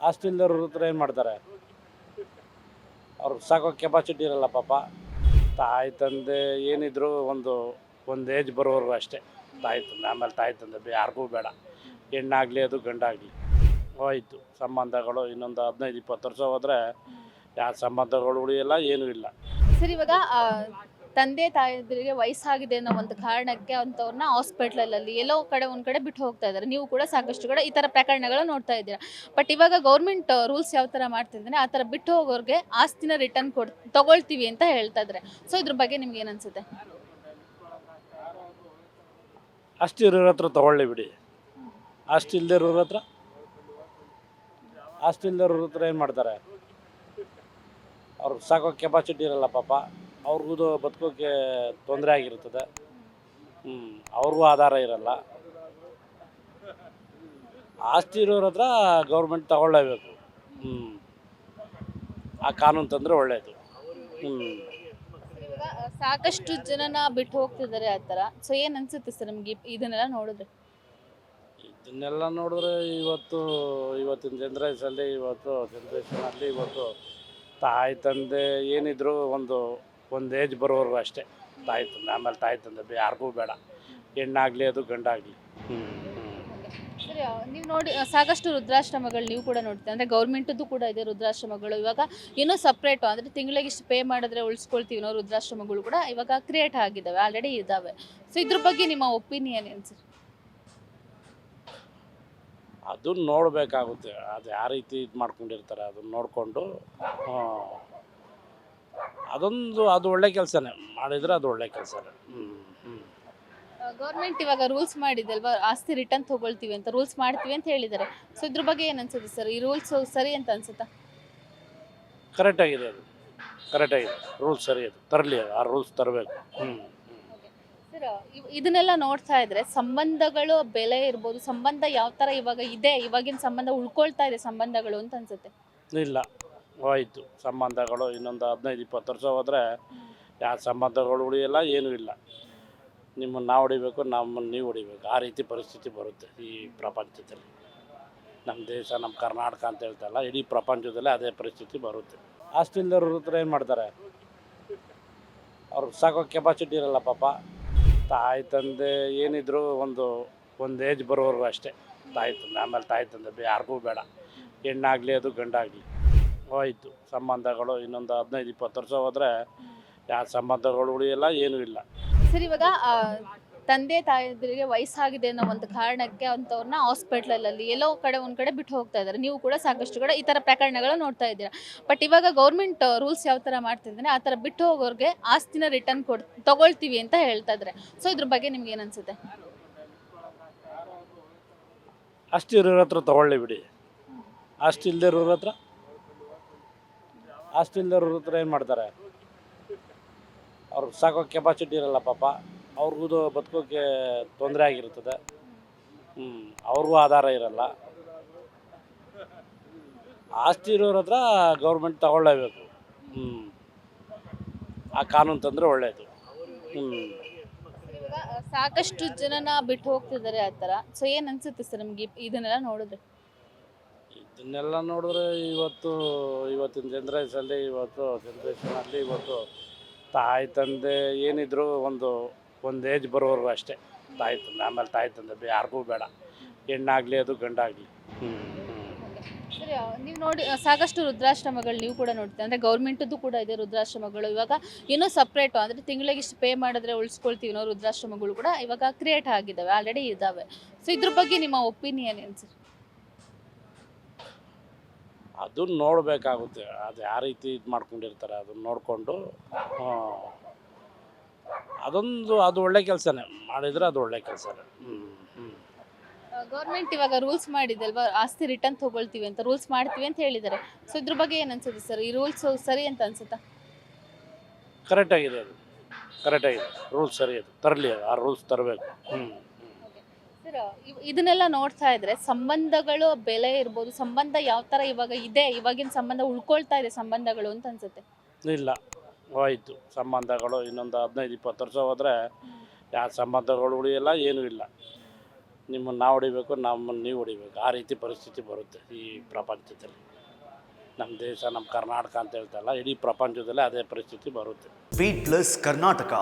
ಆಸ್ತಿ ಇಲ್ದವ್ರ ಹತ್ರ ಏನು ಮಾಡ್ತಾರೆ? ಅವ್ರಿಗೆ ಸಾಕೋ ಕೆಪಾಸಿಟಿ ಇರಲ್ಲ ಪಾಪ. ತಾಯಿ ತಂದೆ ಏನಿದ್ರು ಒಂದು ಏಜ್ ಬರೋವರೆಗೂ ಅಷ್ಟೇ. ತಾಯಿ ತಂದೆ ಆಮೇಲೆ ತಾಯಿ ತಂದೆ ಯಾರಿಗೂ ಬೇಡ. ಹೆಣ್ಣಾಗಲಿ ಅದು ಗಂಡಾಗಲಿ ಹೋಯ್ತು ಸಂಬಂಧಗಳು. ಇನ್ನೊಂದು 15-20 ವರ್ಷ ಹೋದರೆ ಯಾವ ಸಂಬಂಧಗಳು ಉಳಿಯಲ್ಲ, ಏನೂ ಇಲ್ಲ. ಸರ್ ಇವಾಗ ತಂದೆ ತಾಯಂದಿರಿಗೆ ವಯಸ್ಸಾಗಿದೆ ಅನ್ನೋ ಒಂದು ಕಾರಣಕ್ಕೆ ಅಂಥವ್ರನ್ನ ಹಾಸ್ಪಿಟ್ಲಲ್ಲಿ ಎಲ್ಲೋ ಒಂದ್ ಕಡೆ ಬಿಟ್ಟು ಹೋಗ್ತಾ ಇದ್ದಾರೆ. ನೀವು ಕೂಡ ಸಾಕಷ್ಟು ಕಡೆ ಈ ತರ ಪ್ರಕರಣಗಳ ನೋಡ್ತಾ ಇದ್ದೀರಾ. ಬಟ್ ಇವಾಗ ಗೌರ್ಮೆಂಟ್ ರೂಲ್ಸ್ ಯಾವ ತರ ಮಾಡ್ತಿದ್ರೆ ಆ ತರ ಬಿಟ್ಟು ಹೋಗೋರ್ಗೆ ಆಸ್ತಿನ ರಿಟರ್ನ್ ತಗೊಳ್ತೀವಿ ಅಂತ ಹೇಳ್ತಾ ಇದ್ದಾರೆ. ಸೊ ಇದ್ರ ಬಗ್ಗೆ ನಿಮ್ಗೆ ಏನ್ ಅನ್ಸುತ್ತೆ? ಆಸ್ತಿ ಇರೋರ ಹತ್ರ ತೊಗೊಳ್ಳಿ ಬಿಡಿ. ಆಸ್ತಿ ಇಲ್ಲದೆ ಇರೋರ ಹತ್ರ ಏನು ಮಾಡ್ತಾರೆ? ಅವ್ರಿಗೆ ಸಾಕೋ ಕೆಪಾಸಿಟಿ ಇರಲ್ಲ ಪಾಪ. ಅವ್ರಿಗೂ ಬದುಕೋಕ್ಕೆ ತೊಂದರೆ ಆಗಿರ್ತದೆ. ಅವ್ರಿಗೂ ಆಧಾರ ಇರಲ್ಲ. ಆಸ್ತಿ ಇರೋರ ಹತ್ರ ಗೌರ್ಮೆಂಟ್ ತಗೊಳ್ಳೇಬೇಕು. ಆ ಕಾನೂನು ತಂದರೆ ಒಳ್ಳೆಯದು. ಇವಾಗ ಸಾಕಷ್ಟು ಜನನ ಬಿಟ್ಟು ಹೋಗ್ತಿದ್ದಾರೆ ಆ ಥರ. ಸೊ ಏನ್ ಅನ್ಸುತ್ತೆ ಸರ್ ನಿಮ್ಗೆ ಇದನ್ನೆಲ್ಲ ನೋಡಿದ್ರೆ? ಇದನ್ನೆಲ್ಲ ನೋಡಿದ್ರೆ ಇವತ್ತಿನ ಜನ್ರೇಷನಲ್ಲಿ ಇವತ್ತು ತಾಯಿ ತಂದೆ ಏನಿದ್ರು ಒಂದು ಏಜ್ ಬರೋವರೆಗೂ ಅಷ್ಟೇ. ತಾಯಿ ತಂದೆ ಆಮೇಲೆ ತಾಯಿ ತಂದೆ ಯಾರಿಗೂ ಬೇಡ. ಹೆಣ್ಣಾಗಲಿ ಅದು ಗಂಡಾಗಲಿ. ಸರಿ, ನೀವು ನೋಡಿ ಸಾಕಷ್ಟು ವೃದ್ಧಾಶ್ರಮಗಳು ನೀವು ಕೂಡ ನೋಡ್ತೀವಿ. ಅಂದರೆ ಗೌರ್ಮೆಂಟದ್ದು ಕೂಡ ಇದೆ ವೃದ್ಧಾಶ್ರಮಗಳು. ಇವಾಗ ಇನ್ನೂ ಸಪ್ರೇಟು ಅಂದರೆ ತಿಂಗಳಿಗೆ ಇಷ್ಟು ಪೇ ಮಾಡಿದ್ರೆ ಉಳಿಸ್ಕೊಳ್ತೀವಿ ಅನ್ನೋ ವೃದ್ಧಾಶ್ರಮಗಳು ಕೂಡ ಇವಾಗ ಕ್ರಿಯೇಟ್ ಆಗಿದ್ದಾವೆ, ಆಲ್ರೆಡಿ ಇದ್ದಾವೆ. ಸೊ ಇದ್ರ ಬಗ್ಗೆ ನಿಮ್ಮ ಒಪಿನಿಯನ್ ಏನು ಸರ್? ಅದನ್ನ ನೋಡಬೇಕಾಗುತ್ತೆ. ಅದು ಯಾವ ರೀತಿ ಇದು ಮಾಡ್ಕೊಂಡಿರ್ತಾರೆ ಅದನ್ನ ನೋಡಿಕೊಂಡು ಅದು ಒಳ್ಳೆ ಕೆಲಸನೇ ಮಾಡಿದರೆ ಅದು ಒಳ್ಳೆ ಕೆಲಸನೇ. ಗೌರ್ಮೆಂಟ್ ಇವಾಗ ರೂಲ್ಸ್ ಮಾಡಿದೆ ಅಲ್ವಾ, ಆಸ್ತಿ ರಿಟರ್ನ್ ತಗೊಳ್ತೀವಿ ಅಂತ ರೂಲ್ಸ್ ಮಾಡ್ತೀವಿ ಅಂತ ಹೇಳಿದ್ದಾರೆ. ಸೊ ಇದ್ರ ಬಗ್ಗೆ ಏನು ಅನ್ಸುತ್ತೆ ಸರ್? ಈ ರೂಲ್ಸ್ ಸರಿ ಅಂತ ಅನ್ಸುತ್ತಾ? ಕರೆಕ್ಟಾಗಿದೆ, ರೂಲ್ಸ್ ಸರಿ ಅದು ತರಲಿ. ಆ ರೂಲ್ಸ್ ತರಬೇಕು. ಸರ್ ಇದನ್ನೆಲ್ಲ ನೋಡ್ತಾ ಇದ್ರೆ ಸಂಬಂಧಗಳು ಬೆಲೆ ಇರ್ಬೋದು, ಸಂಬಂಧ ಯಾವ ಥರ ಇವಾಗ ಇದೆ, ಇವಾಗಿನ ಸಂಬಂಧ ಉಳ್ಕೊಳ್ತಾ ಇದೆ ಸಂಬಂಧಗಳು ಅಂತ ಅನ್ಸುತ್ತೆ? ಇಲ್ಲ, ಹೋಯ್ತು ಸಂಬಂಧಗಳು. ಇನ್ನೊಂದು 15-20 ವರ್ಷ ಹೋದರೆ ಯಾವ ಸಂಬಂಧಗಳು ಉಳಿಯಲ್ಲ, ಏನೂ ಇಲ್ಲ. ನಿಮ್ಮನ್ನು ನಾವು ಹೊಡಿಬೇಕು, ನಮ್ಮನ್ನು ನೀವು ಹೊಡಿಬೇಕು. ಆ ರೀತಿ ಪರಿಸ್ಥಿತಿ ಬರುತ್ತೆ ಈ ಪ್ರಪಂಚದಲ್ಲಿ. ನಮ್ಮ ದೇಶ, ನಮ್ಮ ಕರ್ನಾಟಕ ಅಂತ ಹೇಳ್ತಲ್ಲ, ಇಡೀ ಪ್ರಪಂಚದಲ್ಲೇ ಅದೇ ಪರಿಸ್ಥಿತಿ ಬರುತ್ತೆ. ಆಸ್ತಿ ಇಲ್ದವ್ರ ಹತ್ರ ಏನು ಮಾಡ್ತಾರೆ? ಅವ್ರಿಗೆ ಸಾಕೋ ಕೆಪಾಸಿಟಿ ಇರಲ್ಲ ಪಾಪ. ತಾಯಿ ತಂದೆ ಏನಿದ್ರು ಒಂದು ಏಜ್ ಬರೋವರೆಗೂ ಅಷ್ಟೇ. ತಾಯಿ ತಂದೆ ಆಮೇಲೆ ತಾಯಿ ತಂದೆ ಯಾರಿಗೂ ಬೇಡ. ಹೆಣ್ಣಾಗಲಿ ಅದು ಗಂಡಾಗಲಿ ಹೋಯ್ತು ಸಂಬಂಧಗಳು. ಇನ್ನೊಂದು 15-20 ವರ್ಷ ಹೋದರೆ ಯಾವ ಸಂಬಂಧಗಳು ಉಳಿಯಲ್ಲ, ಏನೂ ಇಲ್ಲ. ಸರ್ ಇವಾಗ ತಂದೆ ತಾಯಂದಿರಿಗೆ ವಯಸ್ಸಾಗಿದೆ ಅನ್ನೋ ಒಂದು ಕಾರಣಕ್ಕೆ ಅಂಥವ್ರನ್ನ ಹಾಸ್ಪಿಟ್ಲಲ್ಲಿ ಎಲ್ಲೋ ಒಂದ್ ಕಡೆ ಬಿಟ್ಟು ಹೋಗ್ತಾ ಇದ್ದಾರೆ. ನೀವು ಕೂಡ ಸಾಕಷ್ಟು ಕಡೆ ಈ ತರ ಪ್ರಕರಣಗಳ ನೋಡ್ತಾ ಇದ್ದೀರಾ. ಬಟ್ ಇವಾಗ ಗೌರ್ಮೆಂಟ್ ರೂಲ್ಸ್ ಯಾವ ತರ ಮಾಡ್ತಿದ್ರೆ ಆ ತರ ಬಿಟ್ಟು ಹೋಗೋರ್ಗೆ ಆಸ್ತಿನ ರಿಟರ್ನ್ ತಗೊಳ್ತೀವಿ ಅಂತ ಹೇಳ್ತಾ ಇದ್ದಾರೆ. ಸೊ ಇದ್ರ ಬಗ್ಗೆ ನಿಮ್ಗೆ ಏನ್ ಅನ್ಸುತ್ತೆ? ಆಸ್ತಿ ಇರೋರ ಹತ್ರ ತೊಗೊಳ್ಳಿ ಬಿಡಿ. ಆಸ್ತಿ ಇಲ್ಲದೆ ಇರೋರ ಹತ್ರ ಏನು ಮಾಡ್ತಾರೆ? ಅವ್ರಿಗೆ ಸಾಕೋ ಕೆಪಾಸಿಟಿ ಇರಲ್ಲ ಪಾಪ. ಅವ್ರಿಗೂ ಬದುಕೋಕ್ಕೆ ತೊಂದರೆ ಆಗಿರ್ತದೆ. ಅವ್ರಿಗೂ ಆಧಾರ ಇರಲ್ಲ. ಆಸ್ತಿ ಇರೋರ ಹತ್ರ ಗೌರ್ಮೆಂಟ್ ತಗೊಳ್ಳೇಬೇಕು. ಆ ಕಾನೂನು ತಂದರೆ ಒಳ್ಳೆಯದು. ಇವಾಗ ಸಾಕಷ್ಟು ಜನನ ಬಿಟ್ಟು ಹೋಗ್ತಿದ್ದಾರೆ ಆ ಥರ. ಸೊ ಏನ್ ಅನ್ಸುತ್ತೆ ಸರ್ ನಿಮ್ಗೆ ಇದನ್ನೆಲ್ಲ ನೋಡಿದ್ರೆ? ಇದನ್ನೆಲ್ಲ ನೋಡಿದ್ರೆ ಇವತ್ತಿನ ಜನ್ರೇಷನಲ್ಲಿ ಇವತ್ತು ತಾಯಿ ತಂದೆ ಏನಿದ್ರು ಒಂದು ಏಜ್ ಬರೋವರೆಗೂ ಅಷ್ಟೇ. ತಾಯಿ ತಂದೆ ಆಮೇಲೆ ತಾಯಿ ತಂದೆ ಯಾರಿಗೂ ಬೇಡ. ಹೆಣ್ಣಾಗಲಿ ಅದು ಗಂಡಾಗಲಿ. ಸರಿ, ನೀವು ನೋಡಿ ಸಾಕಷ್ಟು ವೃದ್ಧಾಶ್ರಮಗಳು ನೀವು ಕೂಡ ನೋಡ್ತೀವಿ. ಅಂದರೆ ಗೌರ್ಮೆಂಟದ್ದು ಕೂಡ ಇದೆ ವೃದ್ಧಾಶ್ರಮಗಳು. ಇವಾಗ ಇನ್ನೂ ಸಪ್ರೇಟು ಅಂದರೆ ತಿಂಗಳಿಗೆ ಇಷ್ಟು ಪೇ ಮಾಡಿದ್ರೆ ಉಳಿಸ್ಕೊಳ್ತೀವಿ ಅನ್ನೋ ವೃದ್ಧಾಶ್ರಮಗಳು ಕೂಡ ಇವಾಗ ಕ್ರಿಯೇಟ್ ಆಗಿದ್ದಾವೆ, ಆಲ್ರೆಡಿ ಇದ್ದಾವೆ. ಸೊ ಇದ್ರ ಬಗ್ಗೆ ನಿಮ್ಮ ಒಪಿನಿಯನ್ ಏನು ಸರ್? ಅದನ್ನ ನೋಡಬೇಕಾಗುತ್ತೆ. ಅದು ಯಾವ ರೀತಿ ಇದು ಮಾಡ್ಕೊಂಡಿರ್ತಾರೆ ಅದನ್ನ ನೋಡಿಕೊಂಡು ಅದು ಒಳ್ಳೆ ಕೆಲಸನೇ ಮಾಡಿದರೆ ಅದು ಒಳ್ಳೆ ಕೆಲಸನೇ. ಗೌರ್ಮೆಂಟ್ ಇವಾಗ ರೂಲ್ಸ್ ಮಾಡಿದೆ ಅಲ್ವಾ, ಆಸ್ತಿ ರಿಟರ್ನ್ ತಗೊಳ್ತೀವಿ ಅಂತ ರೂಲ್ಸ್ ಮಾಡ್ತೀವಿ ಅಂತ ಹೇಳಿದ್ದಾರೆ. ಸೊ ಇದ್ರ ಬಗ್ಗೆ ಏನು ಅನ್ಸುತ್ತೆ ಸರ್? ಈ ರೂಲ್ಸ್ ಸರಿ ಅಂತ ಅನ್ಸುತ್ತಾ? ಕರೆಕ್ಟಾಗಿದೆ, ರೂಲ್ಸ್ ಸರಿ ಅದು ತರಲಿ. ಆ ರೂಲ್ಸ್ ತರಬೇಕು. ಸರ್ ಇದನ್ನೆಲ್ಲ ನೋಡ್ತಾ ಇದ್ರೆ ಸಂಬಂಧಗಳು ಬೆಲೆ ಇರ್ಬೋದು, ಸಂಬಂಧ ಯಾವ ಥರ ಇವಾಗ ಇದೆ, ಇವಾಗಿನ ಸಂಬಂಧ ಉಳ್ಕೊಳ್ತಾ ಇದೆ ಸಂಬಂಧಗಳು ಅಂತ ಅನ್ಸುತ್ತೆ? ಇಲ್ಲ, ಹೋಯ್ತು ಸಂಬಂಧಗಳು. ಇನ್ನೊಂದು 15-20 ವರ್ಷ ಹೋದರೆ ಯಾವ ಸಂಬಂಧಗಳು ಉಳಿಯಲ್ಲ, ಏನೂ ಇಲ್ಲ. ನಿಮ್ಮನ್ನು ನಾವು ಹೊಡಿಬೇಕು, ನಮ್ಮನ್ನು ನೀವು ಹೊಡಿಬೇಕು, ಆ ರೀತಿ ಪರಿಸ್ಥಿತಿ ಬರುತ್ತೆ ಈ ಪ್ರಪಂಚದಲ್ಲಿ. ನಮ್ಮ ದೇಶ, ನಮ್ಮ ಕರ್ನಾಟಕ ಅಂತ ಹೇಳ್ತಲ್ಲ, ಇಡೀ ಪ್ರಪಂಚದಲ್ಲೇ ಅದೇ ಪರಿಸ್ಥಿತಿ ಬರುತ್ತೆ. Beat plus Karnataka.